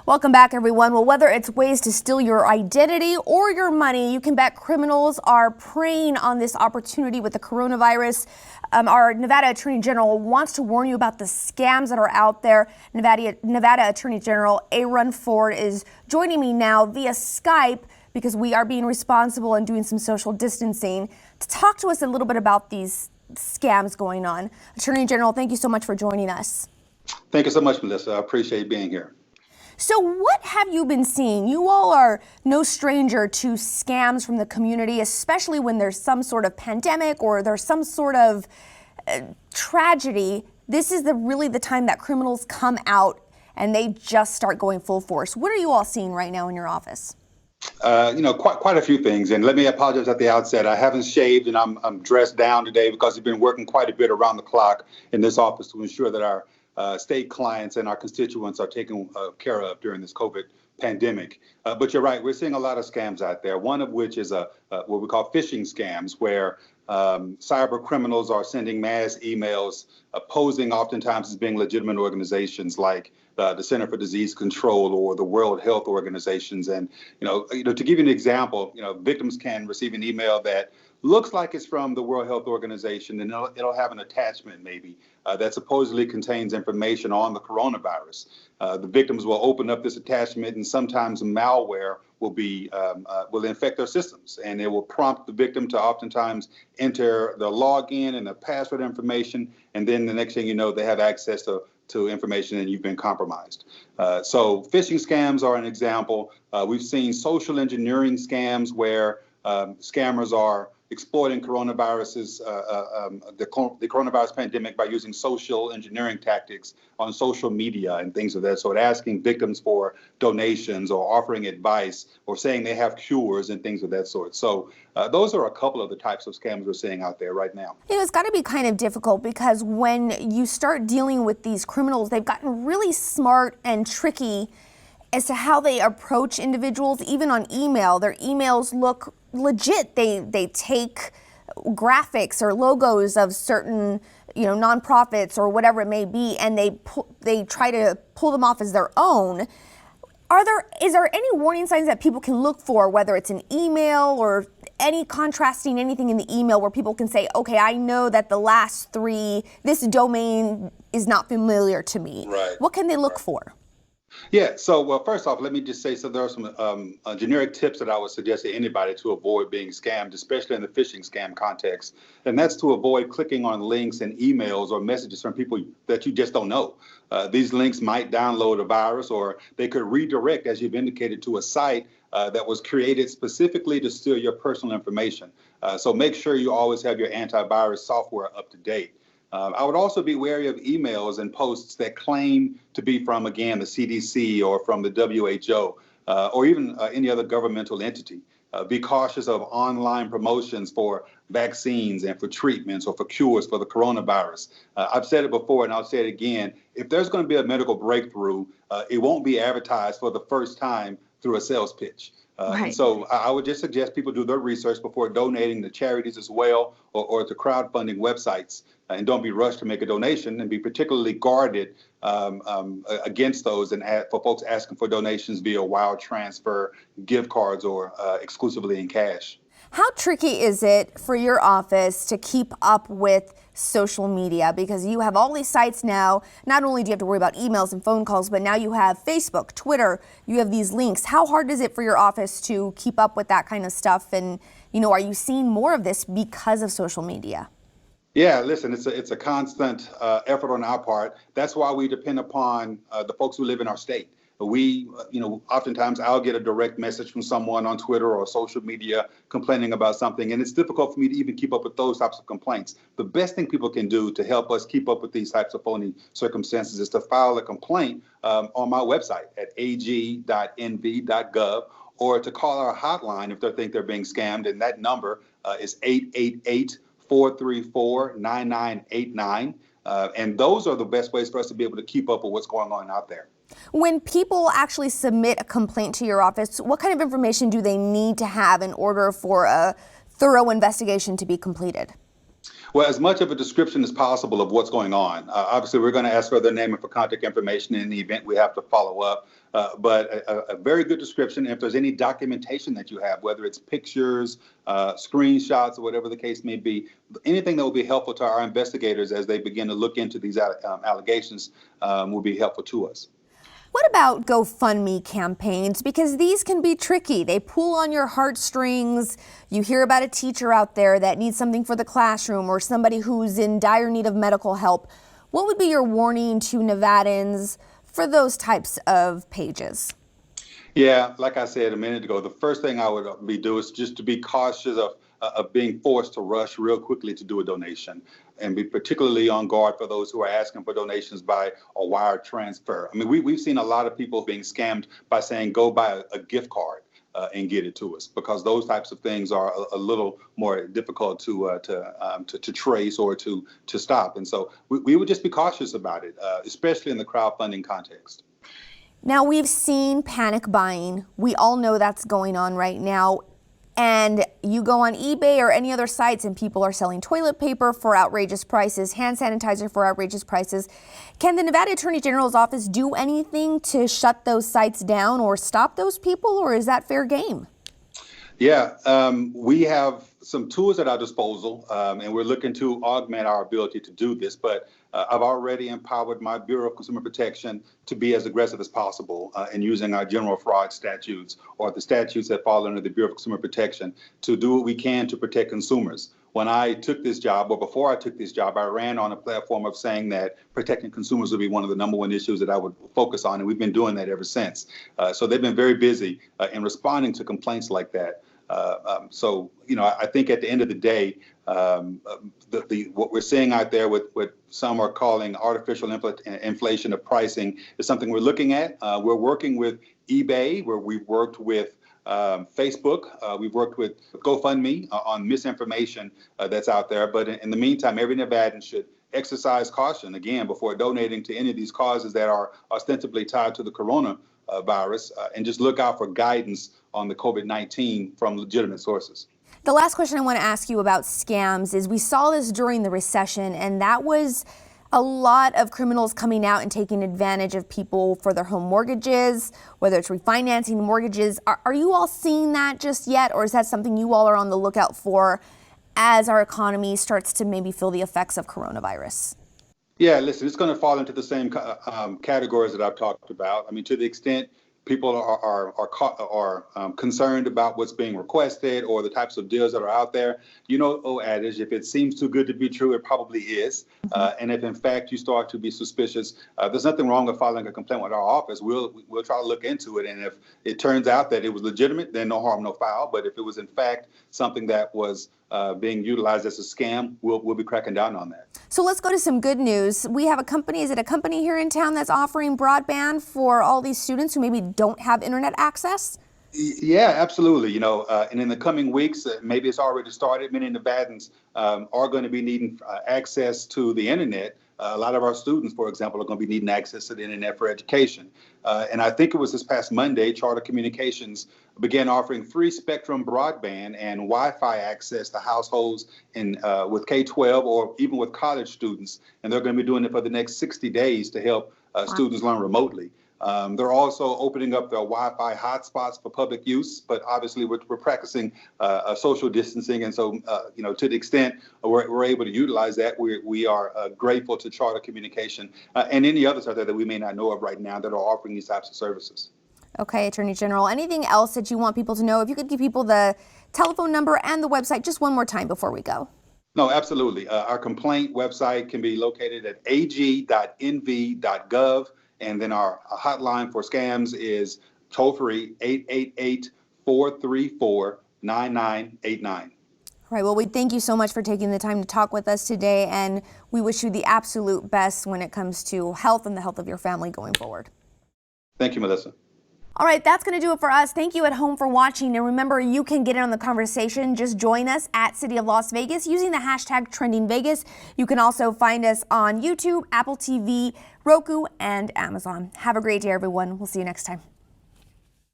Welcome back, everyone. Well, whether it's ways to steal your identity or your money, you can bet criminals are preying on this opportunity with the coronavirus. Our Nevada Attorney General wants to warn you about the scams that are out there. Nevada Attorney General Aaron Ford is joining me now via Skype because we are being responsible and doing some social distancing to talk to us a little bit about these scams going on. Attorney General, thank you so much for joining us. Thank you so much, Melissa. I appreciate being here. So what have you been seeing? You all are no stranger to scams from the community, especially when there's some sort of pandemic or there's some sort of tragedy. This is really the time that criminals come out and they just start going full force. What are you all seeing right now in your office? Quite a few things. And let me apologize at the outset. I haven't shaved and I'm dressed down today because I've been working quite a bit around the clock in this office to ensure that our state clients and our constituents are taken care of during this COVID pandemic. But you're right, we're seeing a lot of scams out there, one of which is what we call phishing scams, where cyber criminals are sending mass emails posing oftentimes as being legitimate organizations like the Center for Disease Control or the World Health Organizations. And, to give you an example, victims can receive an email that looks like it's from the World Health Organization, and it'll have an attachment maybe that supposedly contains information on the coronavirus. The victims will open up this attachment, and sometimes malware will infect their systems, and it will prompt the victim to oftentimes enter the login and the password information, and then the next thing you know, they have access to information and you've been compromised. So phishing scams are an example. We've seen social engineering scams where scammers are exploiting the coronavirus pandemic by using social engineering tactics on social media and things of that sort, asking victims for donations or offering advice or saying they have cures and things of that sort. So those are a couple of the types of scams we're seeing out there right now. It's got to be kind of difficult because when you start dealing with these criminals, they've gotten really smart and tricky as to how they approach individuals, even on email. Their emails look legit. They take graphics or logos of certain, nonprofits or whatever it may be, and they try to pull them off as their own. Is there any warning signs that people can look for, whether it's an email or any contrasting anything in the email where people can say, okay, I know that the last three, this domain is not familiar to me. Right. What can they look for? Yeah, so first off, let me just say, so there are some generic tips that I would suggest to anybody to avoid being scammed, especially in the phishing scam context. And that's to avoid clicking on links and emails or messages from people that you just don't know. These links might download a virus, or they could redirect, as you've indicated, to a site that was created specifically to steal your personal information. So make sure you always have your antivirus software up to date. I would also be wary of emails and posts that claim to be from, again, the CDC or from the WHO or even any other governmental entity. Be cautious of online promotions for vaccines and for treatments or for cures for the coronavirus. I've said it before and I'll say it again. If there's going to be a medical breakthrough, it won't be advertised for the first time through a sales pitch. Right. And so I would just suggest people do their research before donating to charities as well or to crowdfunding websites. And don't be rushed to make a donation, and be particularly guarded against those and for folks asking for donations via wire transfer, gift cards, or exclusively in cash. How tricky is it for your office to keep up with social media? Because you have all these sites now. Not only do you have to worry about emails and phone calls, but now you have Facebook, Twitter, you have these links. How hard is it for your office to keep up with that kind of stuff? And, are you seeing more of this because of social media? Yeah, listen, it's a constant effort on our part. That's why we depend upon the folks who live in our state. We, oftentimes I'll get a direct message from someone on Twitter or social media complaining about something, and it's difficult for me to even keep up with those types of complaints. The best thing people can do to help us keep up with these types of phony circumstances is to file a complaint on my website at ag.nv.gov, or to call our hotline if they think they're being scammed, and that number is 888-434-9989. And those are the best ways for us to be able to keep up with what's going on out there. When people actually submit a complaint to your office, what kind of information do they need to have in order for a thorough investigation to be completed? Well, as much of a description as possible of what's going on. Obviously, we're going to ask for their name and for contact information. In the event we have to follow up. But a very good description. If there's any documentation that you have, whether it's pictures, screenshots, or whatever the case may be, anything that will be helpful to our investigators as they begin to look into these allegations will be helpful to us. What about Gofundme campaigns? Because these can be tricky. They pull on your heartstrings. You hear about a teacher out there that needs something for the classroom or somebody who's in dire need of medical help. What would be your warning to Nevadans for those types of pages? Yeah, like I said a minute ago, the first thing I would be doing is just to be cautious of being forced to rush real quickly to do a donation, and be particularly on guard for those who are asking for donations by a wire transfer. I mean, we've seen a lot of people being scammed by saying, go buy a gift card and get it to us, because those types of things are a little more difficult to trace or to stop. And so we would just be cautious about it, especially in the crowdfunding context. Now, we've seen panic buying. We all know that's going on right now. And you go on eBay or any other sites and people are selling toilet paper for outrageous prices, hand sanitizer for outrageous prices. Can the Nevada Attorney General's office do anything to shut those sites down or stop those people, or is that fair game? Yeah, we have some tools at our disposal, and we're looking to augment our ability to do this. But I've already empowered my Bureau of Consumer Protection to be as aggressive as possible in using our general fraud statutes or the statutes that fall under the Bureau of Consumer Protection to do what we can to protect consumers. When I took this job, or before I took this job, I ran on a platform of saying that protecting consumers would be one of the number one issues that I would focus on, and we've been doing that ever since. So they've been very busy in responding to complaints like that. So, I think at the end of the day, what we're seeing out there with what some are calling artificial inflation of pricing is something we're looking at. We're working with eBay, where we've worked with Facebook. We've worked with Gofundme on misinformation that's out there. But in the meantime, every Nevadan should exercise caution, again, before donating to any of these causes that are ostensibly tied to the coronavirus, and just look out for guidance on the COVID-19 from legitimate sources. The last question I want to ask you about scams is, we saw this during the recession, and that was a lot of criminals coming out and taking advantage of people for their home mortgages, whether it's refinancing mortgages. Are you all seeing that just yet, or is that something you all are on the lookout for as our economy starts to maybe feel the effects of coronavirus? Yeah, listen, it's going to fall into the same categories that I've talked about. I mean, to the extent people are concerned about what's being requested or the types of deals that are out there, adage, if it seems too good to be true, it probably is. And if in fact you start to be suspicious, there's nothing wrong with filing a complaint with our office. We'll try to look into it. And if it turns out that it was legitimate, then no harm, no foul. But if it was in fact something that was being utilized as a scam, we'll be cracking down on that. So let's go to some good news. We have a company, is it a company here in town that's offering broadband for all these students who maybe don't have internet access? Yeah, absolutely. And in the coming weeks, maybe it's already started. Many Nevadans are going to be needing access to the internet. A lot of our students, for example, are going to be needing access to the internet for education. And I think it was this past Monday, Charter Communications began offering free spectrum broadband and Wi-Fi access to households with K-12 or even with college students. And they're going to be doing it for the next 60 days to help students learn remotely. They're also opening up their Wi-Fi hotspots for public use, but obviously we're practicing social distancing, and so to the extent we're able to utilize that, we are grateful to Charter Communication and any others out there that we may not know of right now that are offering these types of services. Okay, Attorney General, anything else that you want people to know? If you could give people the telephone number and the website just one more time before we go. No, absolutely. Our complaint website can be located at ag.nv.gov. And then our hotline for scams is toll-free 888-434-9989. All right. Well, we thank you so much for taking the time to talk with us today, and we wish you the absolute best when it comes to health and the health of your family going forward. Thank you, Melissa. All right, that's going to do it for us. Thank you at home for watching. And remember, you can get in on the conversation. Just join us at City of Las Vegas using the hashtag TrendingVegas. You can also find us on YouTube, Apple TV, Roku, and Amazon. Have a great day, everyone. We'll see you next time.